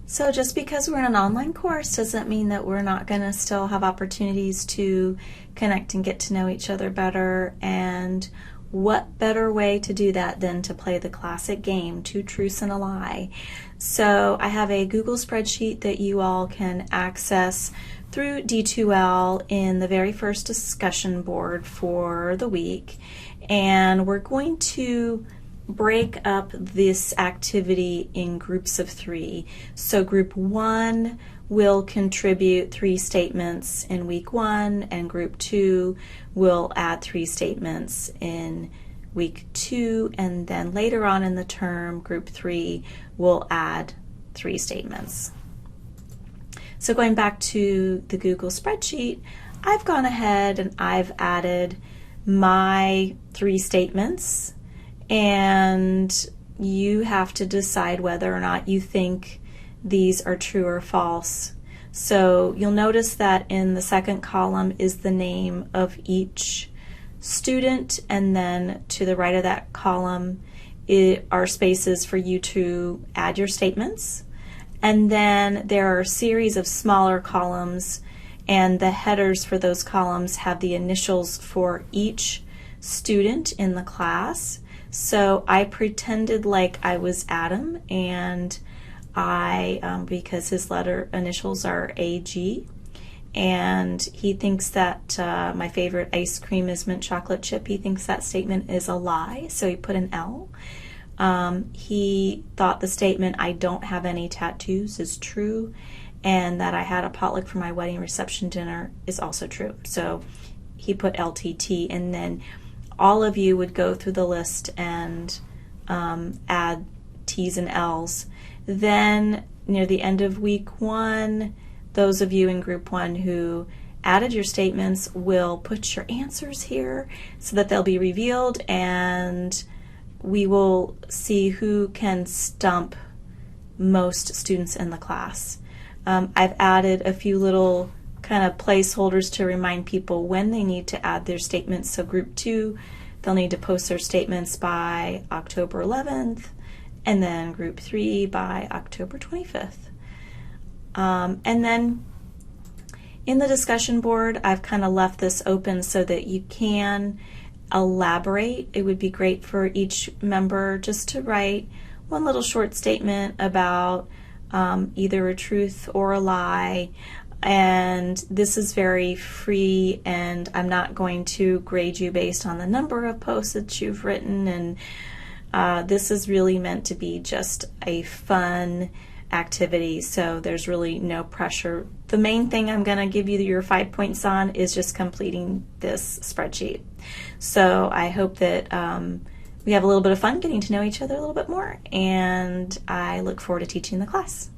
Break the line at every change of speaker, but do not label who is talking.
So just because we're in an online course doesn't mean that we're not going to still have opportunities to connect and get to know each other better. And what better way to do that than to play the classic game, Two Truths and a Lie. So I have a Google spreadsheet that you all can access through D2L in the very first discussion board for the week. And we're going to break up this activity in groups of 3. So group 1 will contribute 3 statements in week 1, and group 2 will add 3 statements in week 2, and then later on in the term, group 3 will add 3 statements. So going back to the Google spreadsheet, I've gone ahead and I've added my 3 statements, and you have to decide whether or not you think these are true or false. So you'll notice that in the second column is the name of each student, and then to the right of that column are spaces for you to add your statements. And then there are a series of smaller columns, and the headers for those columns have the initials for each student in the class. So I pretended like I was Adam, and because his letter initials are AG, and he thinks that my favorite ice cream is mint chocolate chip. He thinks that statement is a lie, so he put an L. He thought the statement, I don't have any tattoos, is true, and that I had a potluck for my wedding reception dinner is also true. So he put LTT, and then all of you would go through the list and add T's and L's. Then near the end of week 1, those of you in group 1 who added your statements will put your answers here so that they'll be revealed, and we will see who can stump most students in the class. I've added a few little kind of placeholders to remind people when they need to add their statements. So group 2, they'll need to post their statements by October 11th, and then group 3 by October 25th. And then in the discussion board, I've kind of left this open so that you can elaborate. It would be great for each member just to write one little short statement about either a truth or a lie. And this is very free, and I'm not going to grade you based on the number of posts that you've written, and this is really meant to be just a fun activity, so there's really no pressure. The main thing I'm going to give you your 5 points on is just completing this spreadsheet. So I hope that we have a little bit of fun getting to know each other a little bit more, and I look forward to teaching the class.